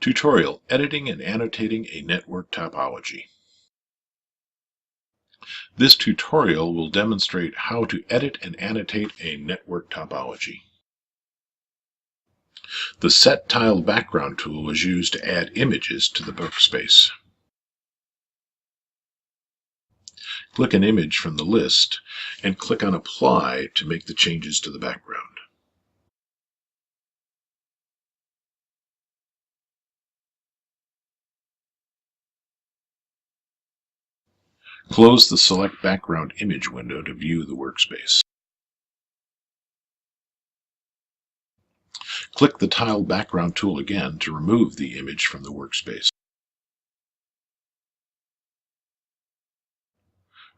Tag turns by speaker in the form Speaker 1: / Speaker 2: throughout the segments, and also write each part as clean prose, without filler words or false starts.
Speaker 1: Tutorial: Editing and Annotating a Network Topology. This tutorial will demonstrate how to edit and annotate a network topology. The Set Tiled Background tool is used to add images to the workspace. Click an image from the list and click on Apply to make the changes to the background. Close the Select Background Image window to view the workspace. Click the Tiled Background tool again to remove the image from the workspace.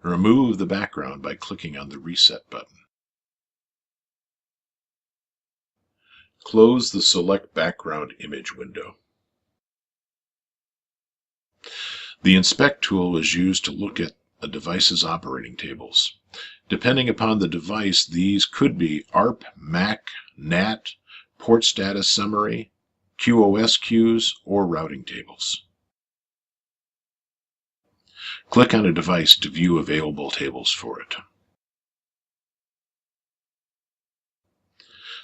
Speaker 1: Remove the background by clicking on the Reset button. Close the Select Background Image window. The Inspect tool is used to look at a device's operating tables. Depending upon the device, these could be ARP, MAC, NAT, port status summary, QoS queues, or routing tables. Click on a device to view available tables for it.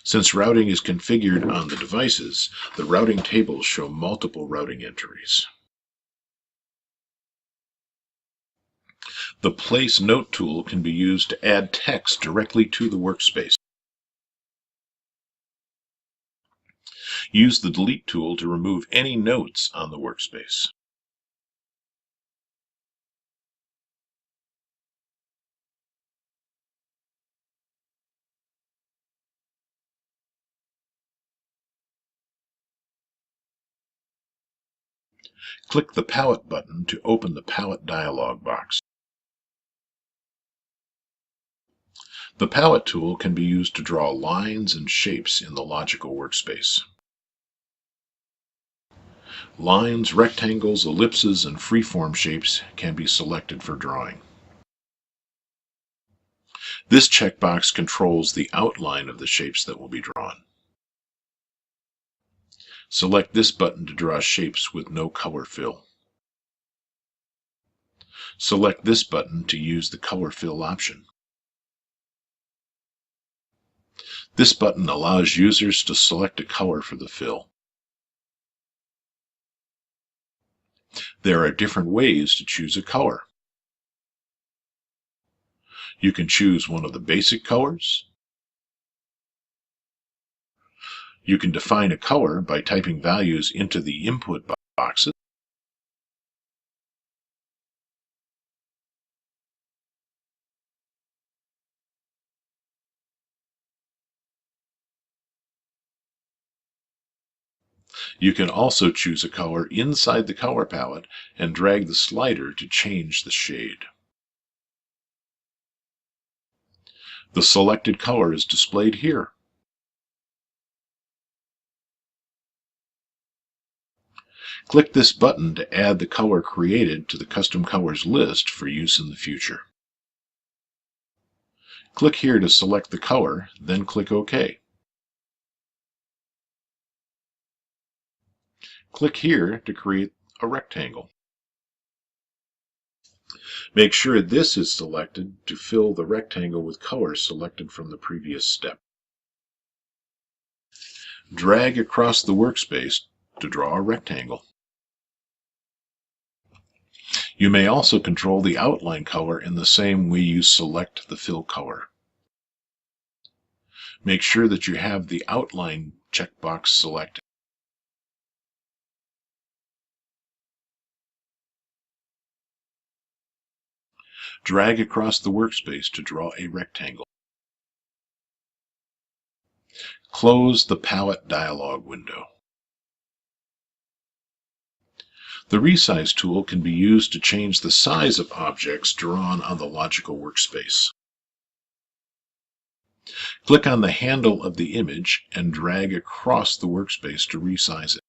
Speaker 1: Since routing is configured on the devices, the routing tables show multiple routing entries. The Place Note tool can be used to add text directly to the workspace. Use the Delete tool to remove any notes on the workspace. Click the Palette button to open the Palette dialog box. The Palette tool can be used to draw lines and shapes in the Logical Workspace. Lines, rectangles, ellipses, and freeform shapes can be selected for drawing. This checkbox controls the outline of the shapes that will be drawn. Select this button to draw shapes with no color fill. Select this button to use the color fill option. This button allows users to select a color for the fill. There are different ways to choose a color. You can choose one of the basic colors. You can define a color by typing values into the input boxes. You can also choose a color inside the color palette and drag the slider to change the shade. The selected color is displayed here. Click this button to add the color created to the Custom Colors list for use in the future. Click here to select the color, then click OK. Click here to create a rectangle. Make sure this is selected to fill the rectangle with colors selected from the previous step. Drag across the workspace to draw a rectangle. You may also control the outline color in the same way you select the fill color. Make sure that you have the outline checkbox selected. Drag across the workspace to draw a rectangle. Close the Palette dialog window. The Resize tool can be used to change the size of objects drawn on the Logical Workspace. Click on the handle of the image and drag across the workspace to resize it.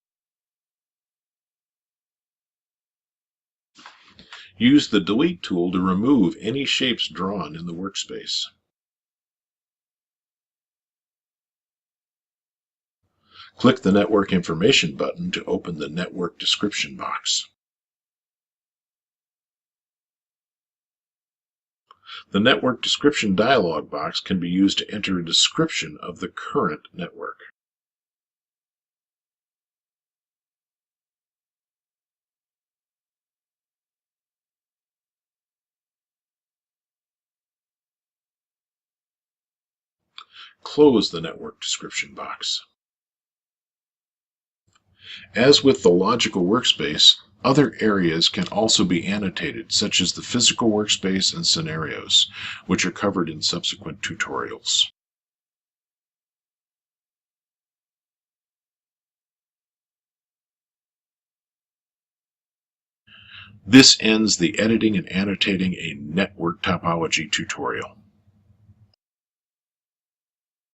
Speaker 1: Use the Delete tool to remove any shapes drawn in the workspace. Click the Network Information button to open the Network Description box. The Network Description dialog box can be used to enter a description of the current network. Close the Network Description box. As with the Logical Workspace, other areas can also be annotated, such as the Physical Workspace and Scenarios, which are covered in subsequent tutorials. This ends the Editing and Annotating a Network Topology tutorial.